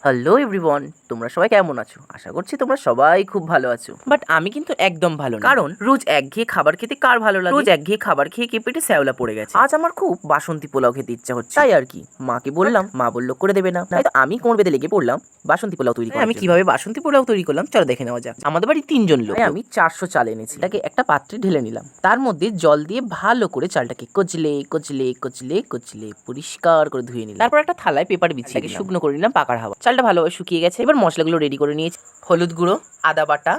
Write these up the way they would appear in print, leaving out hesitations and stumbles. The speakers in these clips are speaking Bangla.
হ্যালো এভরিওয়ান, তোমরা সবাই কেমন আছো? আশা করছি তোমরা সবাই খুব ভালো আছো। বাট আমি কিন্তু একদম ভালো না, কারণ রোজ একঘেয়ে খাবার খেতে কার ভালো লাগে? রোজ একঘেয়ে খাবার খেয়ে পেটে শ্যাওলা পড়ে গেছে। আজ আমার খুব বাসন্তী পোলাও খেতে ইচ্ছা হচ্ছে, তাই আর কি মাকে বললাম, মা বললো করে দেবে না। তাই তো আমি কোমর বেঁধে লেগে পড়লাম বাসন্তী পোলাও তৈরি করার জন্য। আমি কিভাবে বাসন্তী পোলাও তৈরি করলাম চলো দেখে নেওয়া যাক। আমাদের বাড়ি 3 জন লোক, আমি 400 চাল এনেছি। এটাকে একটা পাত্রে ঢেলে নিলাম, তার মধ্যে জল দিয়ে ভালো করে চালটাকে কচলে কচলে কচলে কচলে পরিষ্কার করে ধুয়ে নিলাম। তারপর একটা থালায় পেপার বিছিয়ে শুকনো করে নিলাম পাকার হাওয়া। চালটা ভালোভাবে শুকিয়ে গেছে, এবার মশলাগুলো রেডি করে নিয়েছি। হলুদ গুঁড়ো, আদা বাটা,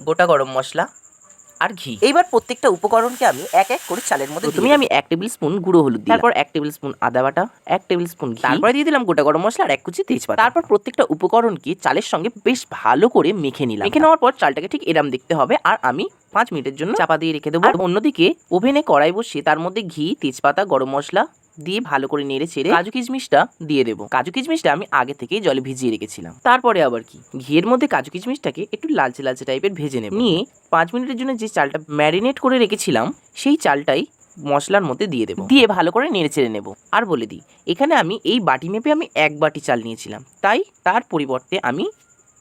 গোটা গরম মশলা আর ঘি। এইবার প্রত্যেকটা উপকরণকে আমি এক এক করে চালের মধ্যে তুমি আমি 1 টেবিল স্পুন গুঁড়ো হলুদ দিলাম, তারপর 1 টেবিল স্পুন আদা বাটা, 1 টেবিল স্পুন ঘি, তারপরে দিয়ে দিলাম গোটা গরম মশলা আর 1 কুচি তেজপাতা। তারপর প্রত্যেকটা উপকরণকে চালের সঙ্গে বেশ ভালো করে মেখে নিলাম। মেখে নেওয়ার পর চালটাকে ঠিক এরম দেখতে হবে, আর আমি 5 মিনিটের জন্য চাপা দিয়ে রেখে দেবো। অন্যদিকে ওভেনে কড়াই বসিয়ে তার মধ্যে ঘি, তেজপাতা, গরম মশলা দিয়ে ভালো করে নেড়ে ছেড়ে কাজু কিশমিশটা দিয়ে দেবো। কাজু কিশমিশটা আমি আগে থেকেই জলে ভিজিয়ে রেখেছিলাম। তারপরে আবার কি, ঘিয়ের মধ্যে কাজু কিশমিশটাকে একটু লালচে লালচে টাইপের ভেজে নেব। নিয়ে 5 মিনিটের জন্য যে চালটা ম্যারিনেট করে রেখেছিলাম সেই চালটাই মশলার মধ্যে দিয়ে দেবো, দিয়ে ভালো করে নেড়ে চেড়ে নেবো। আর বলে দিই, এখানে আমি এই বাটি মেপে আমি 1 বাটি চাল নিয়েছিলাম, তাই তার পরিবর্তে আমি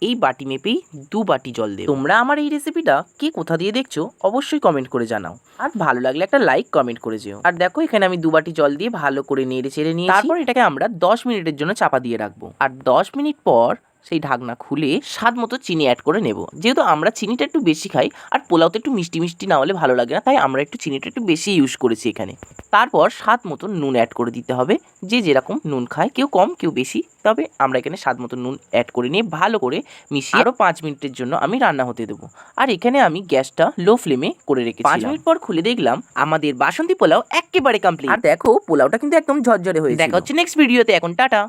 এই বাটি মেপেই 2 বাটি জল দেব। তোমরা আমার এই রেসিপিটা কে কোথা দিয়ে দেখছো অবশ্যই কমেন্ট করে জানাও, আর ভালো লাগলে একটা লাইক কমেন্ট করে যেও। আর দেখো এখানে আমি 2 বাটি জল দিয়ে ভালো করে নেড়ে চেড়ে নিয়েছি। তারপর এটাকে আমরা 10 মিনিটের জন্য চাপা দিয়ে রাখবো, আর 10 মিনিট পর সেই ঢাকনা খুলে স্বাদ মতো চিনি অ্যাড করে নেব। যেহেতু আমরা চিনিটা একটু বেশি খাই, আর পোলাওতে একটু মিষ্টি মিষ্টি না হলে ভালো লাগে না, তাই আমরা একটু চিনিটা একটু বেশি ইউজ করেছি এখানে। তারপর স্বাদ মতো নুন অ্যাড করে দিতে হবে, যে যেরকম নুন খায়, কেউ কম কেউ বেশি, তবে আমরা এখানে স্বাদ মতো নুন অ্যাড করে নিয়ে ভালো করে মিশিয়ে আরও 5 মিনিটের জন্য আমি রান্না হতে দেবো। আর এখানে আমি গ্যাসটা লো ফ্লেমে করে রেখেছি। 5 মিনিট পর খুলে দেখলাম আমাদের বাসন্তী পোলাও একেবারে কমপ্লিট। আর দেখো পোলাওটা কিন্তু একদম ঝরঝরে হয়েছে। দেখা হচ্ছে নেক্সট ভিডিওতে, এখন টাটা।